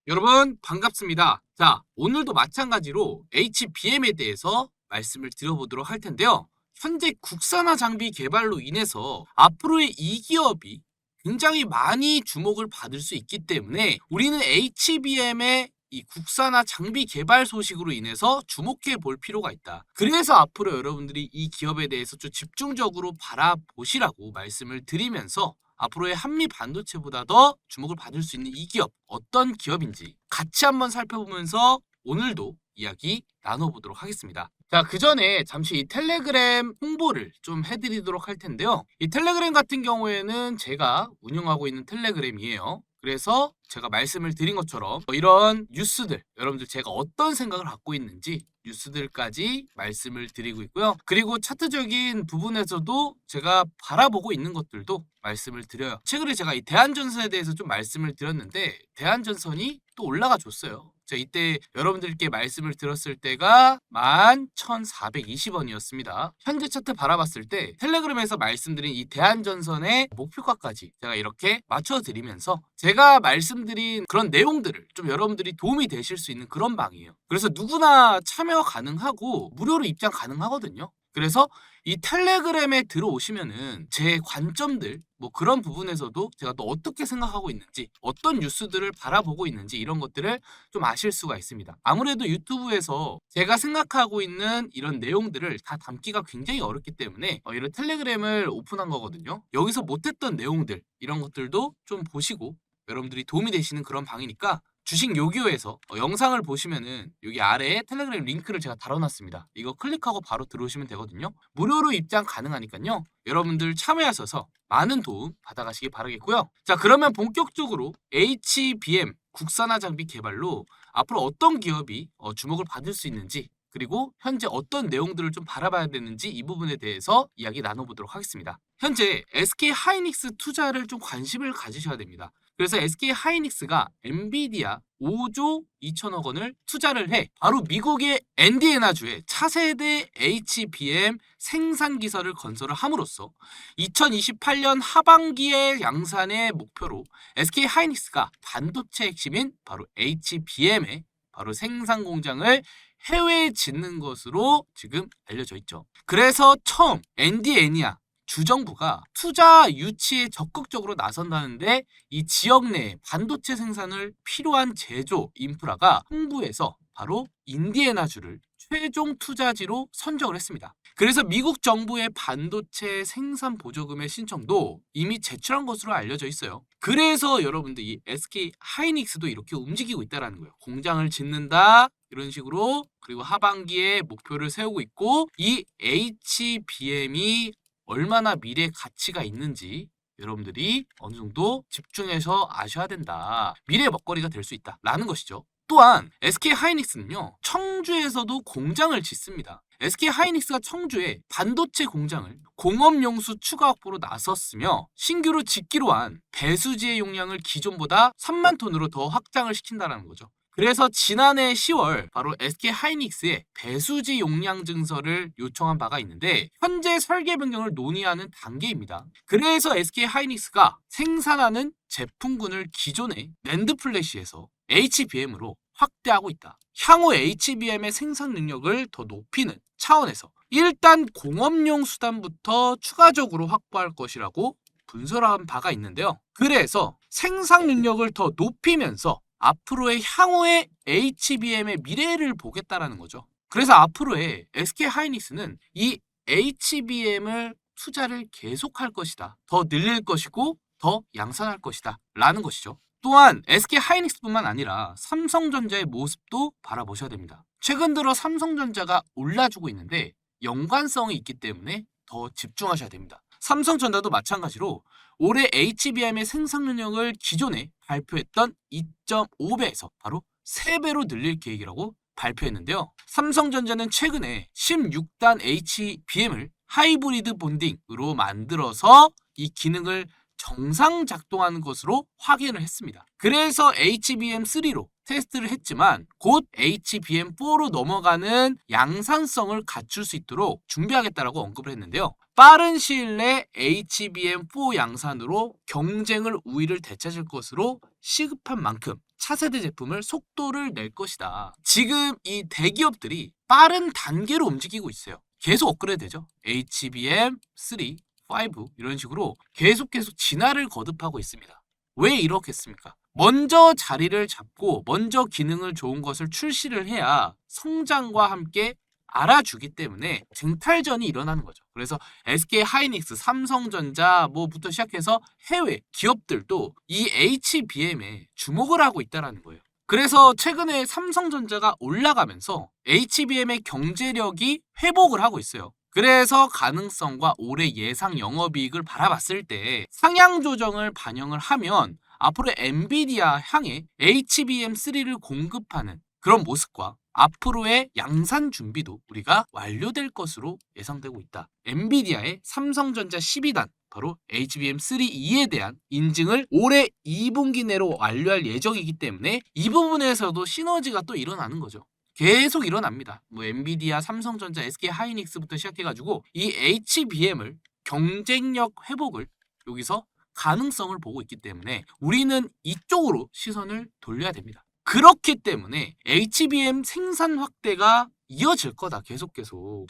여러분 반갑습니다. 자, 오늘도 마찬가지로 HBM에 대해서 말씀을 드려보도록 할 텐데요. 현재 국산화 장비 개발로 인해서 앞으로의 이 기업이 굉장히 많이 주목을 받을 수 있기 때문에 우리는 HBM의 이 국산화 장비 개발 소식으로 인해서 주목해 볼 필요가 있다. 그래서 앞으로 여러분들이 이 기업에 대해서 좀 집중적으로 바라보시라고 말씀을 드리면서 앞으로의 한미 반도체보다 더 주목을 받을 수 있는 이 기업, 어떤 기업인지 같이 한번 살펴보면서 오늘도 이야기 나눠보도록 하겠습니다. 자, 그 전에 잠시 이 텔레그램 홍보를 좀 해드리도록 할 텐데요. 이 텔레그램 같은 경우에는 제가 운영하고 있는 텔레그램이에요. 그래서 제가 말씀을 드린 것처럼 이런 뉴스들, 여러분들 제가 어떤 생각을 갖고 있는지 뉴스들까지 말씀을 드리고 있고요. 그리고 차트적인 부분에서도 제가 바라보고 있는 것들도 말씀을 드려요. 최근에 제가 이 대한전선에 대해서 좀 말씀을 드렸는데 대한전선이 또 올라가 줬어요. 제가 이때 여러분들께 말씀을 드렸을 때가 11,420원이었습니다. 현재 차트 바라봤을 때 텔레그램에서 말씀드린 이 대한전선의 목표가까지 제가 이렇게 맞춰드리면서 제가 말씀드린 그런 내용들을 좀 여러분들이 도움이 되실 수 있는 그런 방이에요. 그래서 누구나 참여 가능하고 무료로 입장 가능하거든요. 그래서 이 텔레그램에 들어오시면은 제 관점들 뭐 그런 부분에서도 제가 또 어떻게 생각하고 있는지 어떤 뉴스들을 바라보고 있는지 이런 것들을 좀 아실 수가 있습니다. 아무래도 유튜브에서 제가 생각하고 있는 이런 내용들을 다 담기가 굉장히 어렵기 때문에 이런 텔레그램을 오픈한 거거든요. 여기서 못했던 내용들 이런 것들도 좀 보시고 여러분들이 도움이 되시는 그런 방이니까 주식 요기요에서 영상을 보시면은 여기 아래에 텔레그램 링크를 제가 달아놨습니다. 이거 클릭하고 바로 들어오시면 되거든요. 무료로 입장 가능하니까요. 여러분들 참여하셔서 많은 도움 받아가시기 바라겠고요. 자, 그러면 본격적으로 HBM 국산화 장비 개발로 앞으로 어떤 기업이 주목을 받을 수 있는지 그리고 현재 어떤 내용들을 좀 바라봐야 되는지 이 부분에 대해서 이야기 나눠보도록 하겠습니다. 현재 SK 하이닉스 투자를 좀 관심을 가지셔야 됩니다. 그래서 SK 하이닉스가 엔비디아 5조 2천억 원을 투자를 해 바로 미국의 인디애나주에 차세대 HBM 생산 기설을 건설을 함으로써 2028년 하반기의 양산의 목표로 SK 하이닉스가 반도체 핵심인 바로 HBM의 바로 생산 공장을 해외에 짓는 것으로 지금 알려져 있죠. 그래서 처음 엔디애니아 주정부가 투자 유치에 적극적으로 나선다는데 이 지역 내 반도체 생산을 필요한 제조 인프라가 홍보에서 바로 인디애나주를 최종 투자지로 선정을 했습니다. 그래서 미국 정부의 반도체 생산 보조금의 신청도 이미 제출한 것으로 알려져 있어요. 그래서 여러분들 이 SK 하이닉스도 이렇게 움직이고 있다는 거예요. 공장을 짓는다 이런 식으로 그리고 하반기에 목표를 세우고 있고 이 HBM이 얼마나 미래 가치가 있는지 여러분들이 어느 정도 집중해서 아셔야 된다. 미래 먹거리가 될 수 있다라는 것이죠. 또한 SK 하이닉스는요. 청주에서도 공장을 짓습니다. SK 하이닉스가 청주에 반도체 공장을 공업용수 추가 확보로 나섰으며 신규로 짓기로 한 배수지의 용량을 기존보다 3만 톤으로 더 확장을 시킨다는 거죠. 그래서 지난해 10월 바로 SK 하이닉스에 배수지 용량 증설을 요청한 바가 있는데 현재 설계 변경을 논의하는 단계입니다. 그래서 SK 하이닉스가 생산하는 제품군을 기존의 낸드 플래시에서 HBM으로 확대하고 있다. 향후 HBM의 생산 능력을 더 높이는 차원에서 일단 공업용 수단부터 추가적으로 확보할 것이라고 분석한 바가 있는데요. 그래서 생산 능력을 더 높이면서 앞으로의 향후의 HBM의 미래를 보겠다라는 거죠. 그래서 앞으로의 SK 하이닉스는 이 HBM을 투자를 계속할 것이다. 더 늘릴 것이고 더 양산할 것이다. 라는 것이죠. 또한 SK 하이닉스뿐만 아니라 삼성전자의 모습도 바라보셔야 됩니다. 최근 들어 삼성전자가 올라주고 있는데 연관성이 있기 때문에 더 집중하셔야 됩니다. 삼성전자도 마찬가지로 올해 HBM의 생산 능력을 기존에 발표했던 2.5배에서 바로 3배로 늘릴 계획이라고 발표했는데요. 삼성전자는 최근에 16단 HBM을 하이브리드 본딩으로 만들어서 이 기능을 정상 작동하는 것으로 확인을 했습니다. 그래서 HBM3로 테스트를 했지만 곧 HBM4로 넘어가는 양산성을 갖출 수 있도록 준비하겠다라고 언급을 했는데요. 빠른 시일 내 HBM4 양산으로 경쟁을 우위를 되찾을 것으로 시급한 만큼 차세대 제품을 속도를 낼 것이다. 지금 이 대기업들이 빠른 단계로 움직이고 있어요. 계속 업그레이드 되죠. HBM3, 5 이런 식으로 계속 진화를 거듭하고 있습니다. 왜 이렇겠습니까? 먼저 자리를 잡고 먼저 기능을 좋은 것을 출시를 해야 성장과 함께 알아주기 때문에 쟁탈전이 일어나는 거죠. 그래서 SK 하이닉스, 삼성전자 뭐부터 시작해서 해외 기업들도 이 HBM에 주목을 하고 있다는 거예요. 그래서 최근에 삼성전자가 올라가면서 HBM의 경제력이 회복을 하고 있어요. 그래서 가능성과 올해 예상 영업이익을 바라봤을 때 상향 조정을 반영을 하면 앞으로 엔비디아 향해 HBM3를 공급하는 그런 모습과 앞으로의 양산 준비도 우리가 완료될 것으로 예상되고 있다. 엔비디아의 삼성전자 12단 바로 HBM3E에 대한 인증을 올해 2분기 내로 완료할 예정이기 때문에 이 부분에서도 시너지가 또 일어나는 거죠. 계속 일어납니다. 뭐 엔비디아, 삼성전자, SK 하이닉스부터 시작해가지고 이 HBM을 경쟁력 회복을 여기서 가능성을 보고 있기 때문에 우리는 이쪽으로 시선을 돌려야 됩니다. 그렇기 때문에 HBM 생산 확대가 이어질 거다. 계속.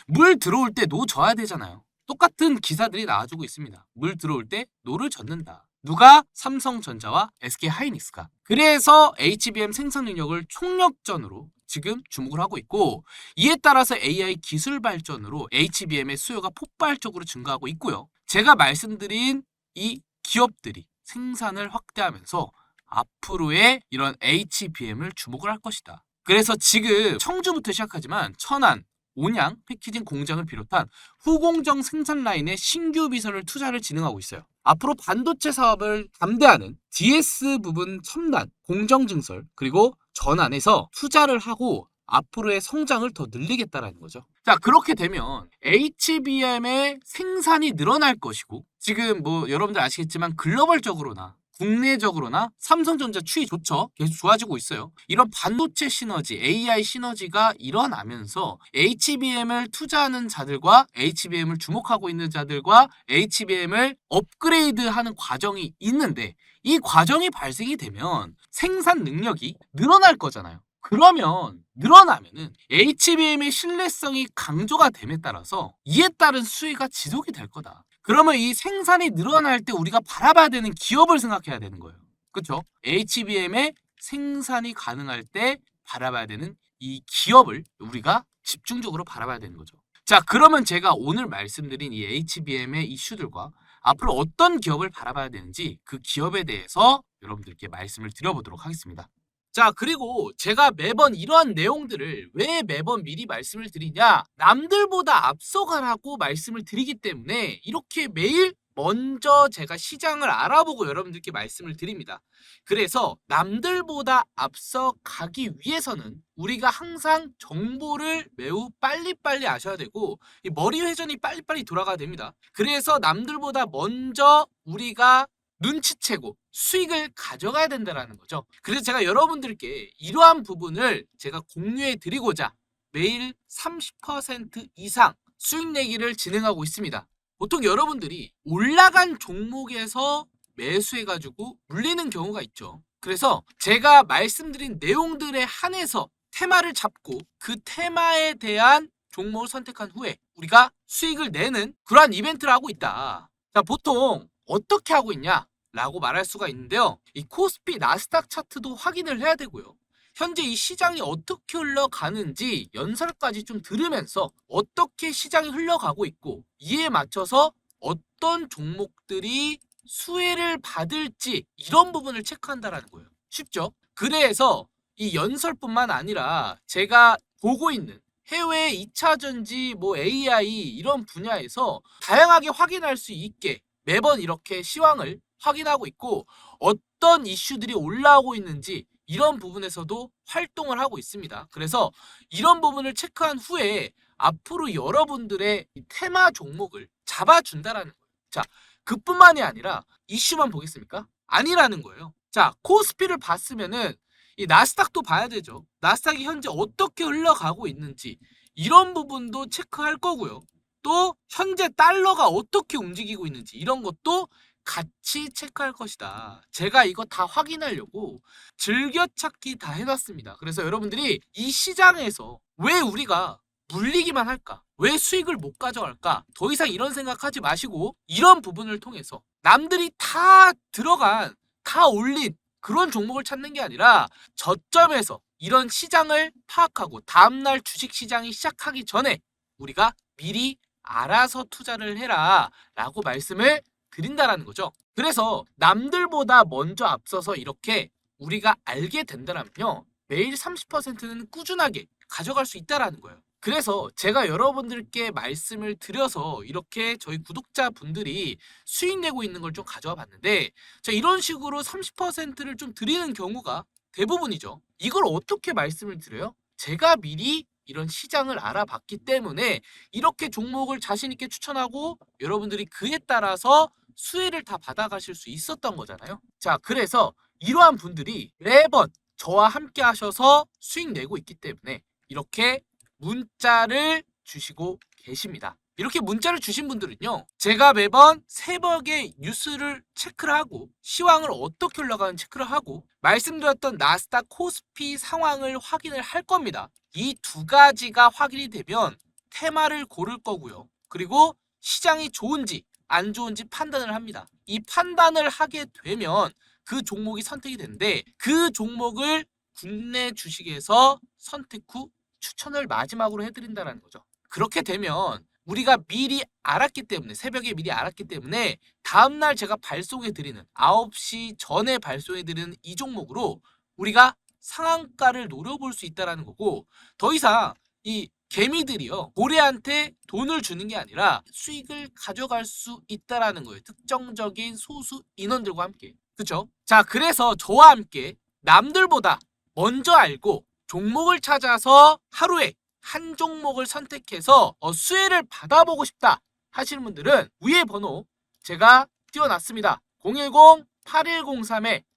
물 들어올 때 노 져야 되잖아요. 똑같은 기사들이 나와주고 있습니다. 물 들어올 때 노를 젓는다. 누가? 삼성전자와 SK 하이닉스가. 그래서 HBM 생산 능력을 총력전으로 지금 주목을 하고 있고, 이에 따라서 AI 기술 발전으로 HBM의 수요가 폭발적으로 증가하고 있고요. 제가 말씀드린 이 기업들이 생산을 확대하면서 앞으로의 이런 HBM을 주목을 할 것이다. 그래서 지금 청주부터 시작하지만 천안, 온양 패키징 공장을 비롯한 후공정 생산 라인에 신규 비선을 투자를 진행하고 있어요. 앞으로 반도체 사업을 담대하는 DS 부분 첨단, 공정 증설, 그리고 전환에서 투자를 하고 앞으로의 성장을 더 늘리겠다라는 거죠. 자, 그렇게 되면 HBM의 생산이 늘어날 것이고, 지금 뭐 여러분들 아시겠지만 글로벌적으로나 국내적으로나 삼성전자 추이 좋죠. 계속 좋아지고 있어요. 이런 반도체 시너지, AI 시너지가 일어나면서 HBM을 투자하는 자들과 HBM을 주목하고 있는 자들과 HBM을 업그레이드하는 과정이 있는데, 이 과정이 발생이 되면 생산 능력이 늘어날 거잖아요. 그러면 늘어나면은 HBM의 신뢰성이 강조가 됨에 따라서 이에 따른 수익가 지속이 될 거다. 그러면 이 생산이 늘어날 때 우리가 바라봐야 되는 기업을 생각해야 되는 거예요. 그렇죠? HBM의 생산이 가능할 때 바라봐야 되는 이 기업을 우리가 집중적으로 바라봐야 되는 거죠. 자, 그러면 제가 오늘 말씀드린 이 HBM의 이슈들과 앞으로 어떤 기업을 바라봐야 되는지 그 기업에 대해서 여러분들께 말씀을 드려보도록 하겠습니다. 자, 그리고 제가 매번 이러한 내용들을 왜 매번 미리 말씀을 드리냐, 남들보다 앞서가라고 말씀을 드리기 때문에 이렇게 매일 먼저 제가 시장을 알아보고 여러분들께 말씀을 드립니다. 그래서 남들보다 앞서가기 위해서는 우리가 항상 정보를 매우 빨리빨리 아셔야 되고 이 머리 회전이 빨리빨리 돌아가야 됩니다. 그래서 남들보다 먼저 우리가 눈치채고 수익을 가져가야 된다는 거죠. 그래서 제가 여러분들께 이러한 부분을 제가 공유해 드리고자 매일 30% 이상 수익 내기를 진행하고 있습니다. 보통 여러분들이 올라간 종목에서 매수해가지고 물리는 경우가 있죠. 그래서 제가 말씀드린 내용들에 한해서 테마를 잡고 그 테마에 대한 종목을 선택한 후에 우리가 수익을 내는 그러한 이벤트를 하고 있다. 자, 보통 어떻게 하고 있냐 라고 말할 수가 있는데요. 이 코스피 나스닥 차트도 확인을 해야 되고요. 현재 이 시장이 어떻게 흘러가는지 연설까지 좀 들으면서 어떻게 시장이 흘러가고 있고 이에 맞춰서 어떤 종목들이 수혜를 받을지 이런 부분을 체크한다라는 거예요. 쉽죠? 그래서 이 연설뿐만 아니라 제가 보고 있는 해외 2차전지, 뭐 AI 이런 분야에서 다양하게 확인할 수 있게 매번 이렇게 시황을 확인하고 있고 어떤 이슈들이 올라오고 있는지 이런 부분에서도 활동을 하고 있습니다. 그래서 이런 부분을 체크한 후에 앞으로 여러분들의 테마 종목을 잡아준다라는 거예요. 자, 그뿐만이 아니라 이슈만 보겠습니까? 아니라는 거예요. 자, 코스피를 봤으면은 이 나스닥도 봐야 되죠. 나스닥이 현재 어떻게 흘러가고 있는지 이런 부분도 체크할 거고요. 또 현재 달러가 어떻게 움직이고 있는지 이런 것도 같이 체크할 것이다. 제가 이거 다 확인하려고 즐겨찾기 다 해놨습니다. 그래서 여러분들이 이 시장에서 왜 우리가 물리기만 할까? 왜 수익을 못 가져갈까? 더 이상 이런 생각하지 마시고 이런 부분을 통해서 남들이 다 들어간, 다 올린 그런 종목을 찾는 게 아니라 저점에서 이런 시장을 파악하고 다음날 주식시장이 시작하기 전에 우리가 미리 알아서 투자를 해라 라고 말씀을 드린다라는 거죠. 그래서 남들보다 먼저 앞서서 이렇게 우리가 알게 된다면요, 매일 30%는 꾸준하게 가져갈 수 있다라는 거예요. 그래서 제가 여러분들께 말씀을 드려서 이렇게 저희 구독자분들이 수익 내고 있는 걸 좀 가져와 봤는데, 자, 이런 식으로 30%를 좀 드리는 경우가 대부분이죠. 이걸 어떻게 말씀을 드려요? 제가 미리 이런 시장을 알아봤기 때문에 이렇게 종목을 자신 있게 추천하고 여러분들이 그에 따라서 수혜를 다 받아가실 수 있었던 거잖아요. 자, 그래서 이러한 분들이 매번 저와 함께 하셔서 수익 내고 있기 때문에 이렇게 문자를 주시고 계십니다. 이렇게 문자를 주신 분들은요, 제가 매번 새벽에 뉴스를 체크를 하고 시황을 어떻게 흘러가는지 체크를 하고 말씀드렸던 나스닥 코스피 상황을 확인을 할 겁니다. 이 두 가지가 확인이 되면 테마를 고를 거고요. 그리고 시장이 좋은지 안 좋은지 판단을 합니다. 이 판단을 하게 되면 그 종목이 선택이 되는데 그 종목을 국내 주식에서 선택 후 추천을 마지막으로 해드린다는 거죠. 그렇게 되면 우리가 미리 알았기 때문에, 새벽에 미리 알았기 때문에 다음날 제가 발송해드리는 9시 전에 발송해드리는 이 종목으로 우리가 상한가를 노려볼 수 있다는 거고, 더 이상 이 개미들이요, 고래한테 돈을 주는 게 아니라 수익을 가져갈 수 있다는 거예요. 특정적인 소수 인원들과 함께. 그렇죠? 자, 그래서 저와 함께 남들보다 먼저 알고 종목을 찾아서 하루에 한 종목을 선택해서 수혜를 받아보고 싶다 하시는 분들은 위에 번호 제가 띄워놨습니다.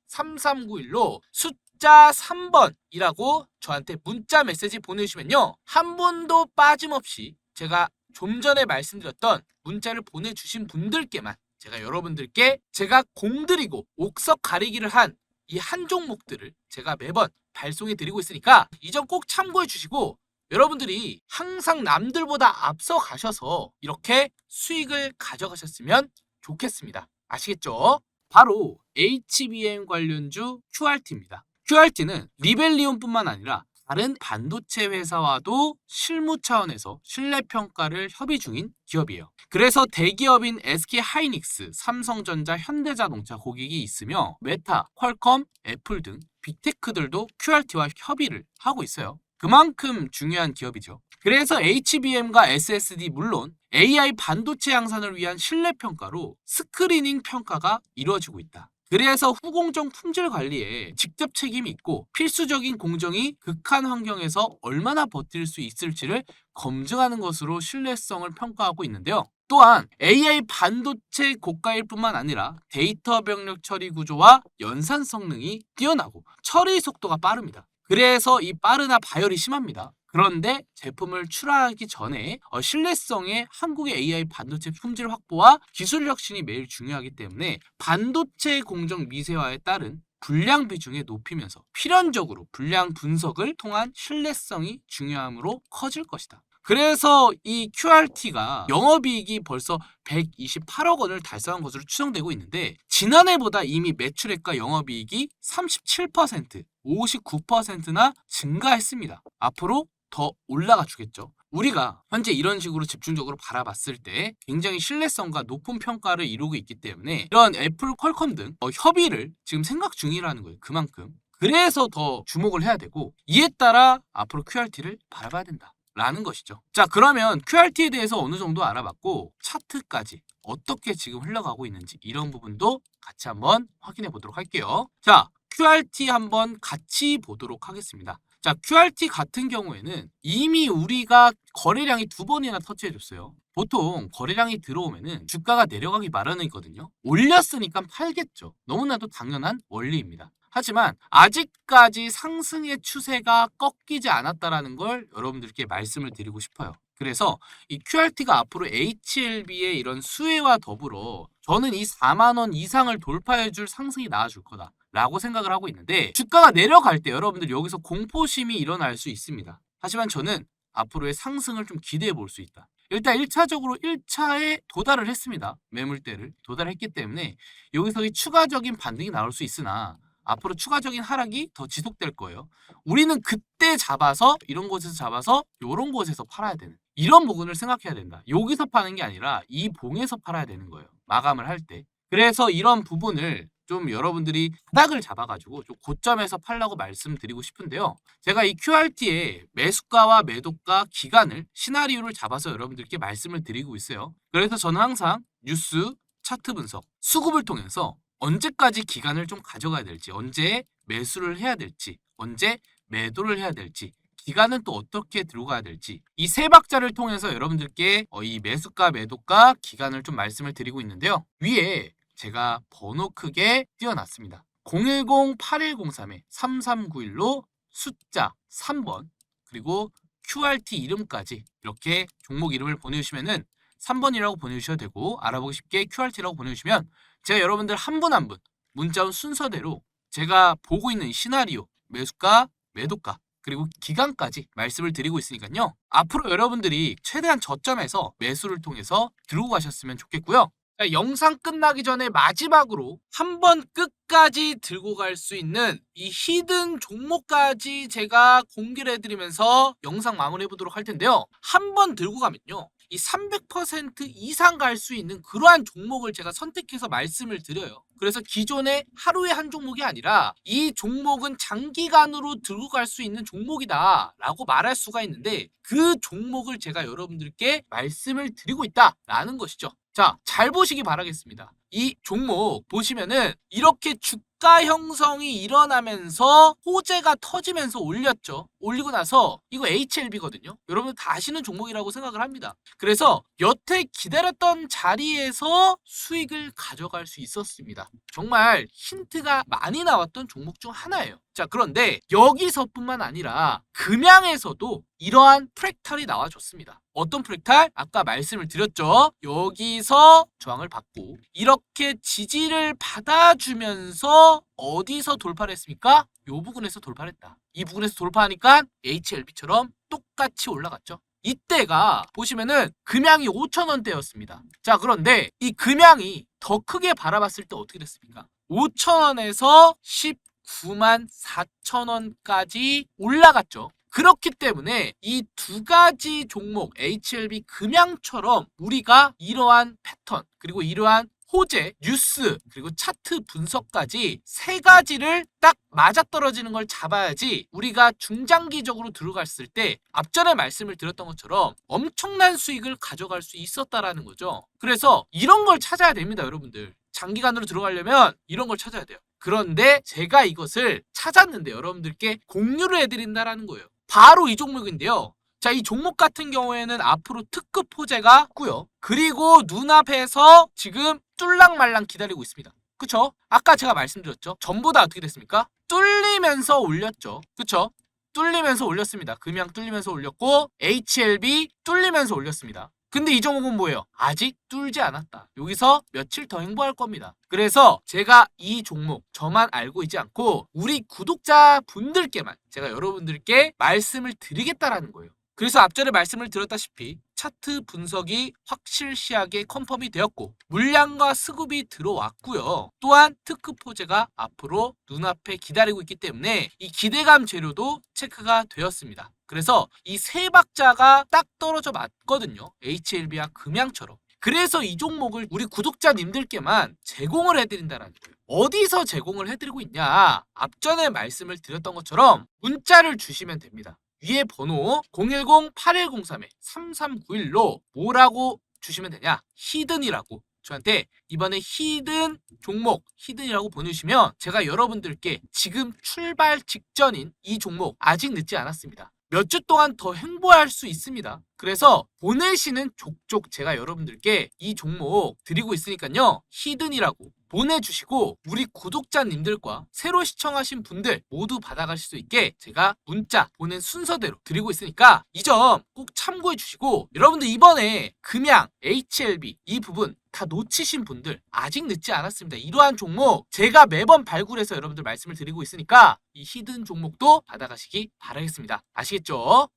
010-8103-3391로 숫자 3번이라고 저한테 문자 메시지 보내주시면요, 한 분도 빠짐없이 제가 좀 전에 말씀드렸던 문자를 보내주신 분들께만 제가 여러분들께 제가 공들이고 옥석 가리기를 한 이 한 종목들을 제가 매번 발송해 드리고 있으니까 이 점 꼭 참고해 주시고 여러분들이 항상 남들보다 앞서 가셔서 이렇게 수익을 가져가셨으면 좋겠습니다. 아시겠죠? 바로 HBM 관련주 QRT입니다. QRT는 리벨리온뿐만 아니라 다른 반도체 회사와도 실무 차원에서 신뢰평가를 협의 중인 기업이에요. 그래서 대기업인 SK하이닉스, 삼성전자, 현대자동차 고객이 있으며 메타, 퀄컴, 애플 등 빅테크들도 QRT와 협의를 하고 있어요. 그만큼 중요한 기업이죠. 그래서 HBM과 SSD 물론 AI 반도체 양산을 위한 신뢰평가로 스크리닝 평가가 이루어지고 있다. 그래서 후공정 품질 관리에 직접 책임이 있고 필수적인 공정이 극한 환경에서 얼마나 버틸 수 있을지를 검증하는 것으로 신뢰성을 평가하고 있는데요. 또한 AI 반도체 고가일 뿐만 아니라 데이터 병력 처리 구조와 연산 성능이 뛰어나고 처리 속도가 빠릅니다. 그래서 이 빠르나 발열이 심합니다. 그런데 제품을 출하하기 전에 신뢰성의 한국의 AI 반도체 품질 확보와 기술 혁신이 매일 중요하기 때문에 반도체 공정 미세화에 따른 불량 비중을 높이면서 필연적으로 불량 분석을 통한 신뢰성이 중요함으로 커질 것이다. 그래서 이 QRT가 영업이익이 벌써 128억 원을 달성한 것으로 추정되고 있는데 지난해보다 이미 매출액과 영업이익이 37%, 59%나 증가했습니다. 앞으로 더 올라가 주겠죠. 우리가 현재 이런 식으로 집중적으로 바라봤을 때 굉장히 신뢰성과 높은 평가를 이루고 있기 때문에 이런 애플, 퀄컴 등 협의를 지금 생각 중이라는 거예요. 그만큼. 그래서 더 주목을 해야 되고 이에 따라 앞으로 QRT를 바라봐야 된다 라는 것이죠. 자, 그러면 QRT에 대해서 어느 정도 알아봤고 차트까지 어떻게 지금 흘러가고 있는지 이런 부분도 같이 한번 확인해 보도록 할게요. 자, QRT 한번 같이 보도록 하겠습니다. 자, QRT 같은 경우에는 이미 우리가 거래량이 2번이나 터치해줬어요. 보통 거래량이 들어오면은 주가가 내려가기 마련이거든요. 올렸으니까 팔겠죠. 너무나도 당연한 원리입니다. 하지만 아직까지 상승의 추세가 꺾이지 않았다라는 걸 여러분들께 말씀을 드리고 싶어요. 그래서 이 QRT가 앞으로 HLB의 이런 수혜와 더불어 저는 이 4만 원 이상을 돌파해줄 상승이 나와줄 거다 라고 생각을 하고 있는데, 주가가 내려갈 때 여러분들 여기서 공포심이 일어날 수 있습니다. 하지만 저는 앞으로의 상승을 좀 기대해 볼 수 있다. 일단 1차적으로 1차에 도달을 했습니다. 매물대를 도달했기 때문에 여기서 추가적인 반등이 나올 수 있으나 앞으로 추가적인 하락이 더 지속될 거예요. 우리는 그때 잡아서 이런 곳에서 잡아서 이런 곳에서 팔아야 되는, 이런 부분을 생각해야 된다. 여기서 파는 게 아니라 이 봉에서 팔아야 되는 거예요. 마감을 할 때. 그래서 이런 부분을 좀 여러분들이 바닥을 잡아가지고 좀 고점에서 팔라고 말씀드리고 싶은데요. 제가 이 QRT의 매수가와 매도가 기간을 시나리오를 잡아서 여러분들께 말씀을 드리고 있어요. 그래서 저는 항상 뉴스, 차트 분석, 수급을 통해서 언제까지 기간을 좀 가져가야 될지, 언제 매수를 해야 될지, 언제 매도를 해야 될지, 기간은 또 어떻게 들어가야 될지, 이 세 박자를 통해서 여러분들께 이 매수가, 매도가, 기간을 좀 말씀을 드리고 있는데요. 위에 제가 번호 크게 띄워놨습니다. 010-8103-3391로 숫자 3번 그리고 QRT 이름까지 이렇게 종목 이름을 보내주시면은 3번이라고 보내주셔도 되고, 알아보기 쉽게 QRT라고 보내주시면 제가 여러분들 한 분 한 분 문자 온 순서대로 제가 보고 있는 시나리오, 매수가, 매도가 그리고 기간까지 말씀을 드리고 있으니까요. 앞으로 여러분들이 최대한 저점에서 매수를 통해서 들고 가셨으면 좋겠고요. 자, 영상 끝나기 전에 마지막으로 한번 끝까지 들고 갈 수 있는 이 히든 종목까지 제가 공개를 해드리면서 영상 마무리해 보도록 할 텐데요. 한번 들고 가면요, 이 300% 이상 갈 수 있는 그러한 종목을 제가 선택해서 말씀을 드려요. 그래서 기존에 하루에 한 종목이 아니라 이 종목은 장기간으로 들고 갈 수 있는 종목이다 라고 말할 수가 있는데, 그 종목을 제가 여러분들께 말씀을 드리고 있다라는 것이죠. 자, 잘 보시기 바라겠습니다. 이 종목 보시면은 이렇게 주가 형성이 일어나면서 호재가 터지면서 올렸죠. 올리고 나서 이거 HLB거든요. 여러분들 다 아시는 종목이라고 생각을 합니다. 그래서 여태 기다렸던 자리에서 수익을 가져갈 수 있었습니다. 정말 힌트가 많이 나왔던 종목 중 하나예요. 자, 그런데 여기서뿐만 아니라 금양에서도 이러한 프랙탈이 나와줬습니다. 어떤 프랙탈? 아까 말씀을 드렸죠. 여기서 저항을 받고 이렇게 지지를 받아주면서 어디서 돌파를 했습니까? 이 부분에서 돌파를 했다. 이 부분에서 돌파하니까 HLB처럼 똑같이 올라갔죠. 이때가 보시면은 금양이 5,000원대였습니다. 자, 그런데 이 금양이 더 크게 바라봤을 때 어떻게 됐습니까? 5,000원에서 194,000원까지 올라갔죠. 그렇기 때문에 이 두 가지 종목 HLB 금양처럼 우리가 이러한 패턴 그리고 이러한 호재, 뉴스 그리고 차트 분석까지 세 가지를 딱 맞아떨어지는 걸 잡아야지 우리가 중장기적으로 들어갔을 때 앞전에 말씀을 드렸던 것처럼 엄청난 수익을 가져갈 수 있었다라는 거죠. 그래서 이런 걸 찾아야 됩니다, 여러분들. 장기간으로 들어가려면 이런 걸 찾아야 돼요. 그런데 제가 이것을 찾았는데 여러분들께 공유를 해드린다라는 거예요. 바로 이 종목인데요. 자, 이 종목 같은 경우에는 앞으로 특급 호재가 있고요. 그리고 눈앞에서 지금 뚫랑말랑 기다리고 있습니다. 그쵸? 아까 제가 말씀드렸죠. 전부 다 어떻게 됐습니까? 뚫리면서 올렸죠. 그쵸? 뚫리면서 올렸습니다. 금양 뚫리면서 올렸고 HLB 뚫리면서 올렸습니다. 근데 이 종목은 뭐예요? 아직 뚫지 않았다. 여기서 며칠 더 행보할 겁니다. 그래서 제가 이 종목 저만 알고 있지 않고 우리 구독자분들께만 제가 여러분들께 말씀을 드리겠다라는 거예요. 그래서 앞전에 말씀을 드렸다시피 차트 분석이 확실시하게 컨펌이 되었고 물량과 수급이 들어왔고요. 또한 특급 호재가 앞으로 눈앞에 기다리고 있기 때문에 이 기대감 재료도 체크가 되었습니다. 그래서 이 세 박자가 딱 떨어져 맞거든요. HLB와 금양처럼. 그래서 이 종목을 우리 구독자님들께만 제공을 해드린다는 거예요. 어디서 제공을 해드리고 있냐? 앞전에 말씀을 드렸던 것처럼 문자를 주시면 됩니다. 위에 번호 010-8103-3391로 뭐라고 주시면 되냐? 히든이라고 저한테 이번에 히든 종목 히든이라고 보내주시면 제가 여러분들께 지금 출발 직전인 이 종목 아직 늦지 않았습니다. 몇 주 동안 더 행보할 수 있습니다. 그래서 보내시는 족족 제가 여러분들께 이 종목 드리고 있으니까요. 히든이라고 보내주시고 우리 구독자님들과 새로 시청하신 분들 모두 받아가실 수 있게 제가 문자 보낸 순서대로 드리고 있으니까 이 점 꼭 참고해 주시고, 여러분들 이번에 금양, HLB 이 부분 다 놓치신 분들 아직 늦지 않았습니다. 이러한 종목 제가 매번 발굴해서 여러분들 말씀을 드리고 있으니까 이 히든 종목도 받아가시기 바라겠습니다. 아시겠죠?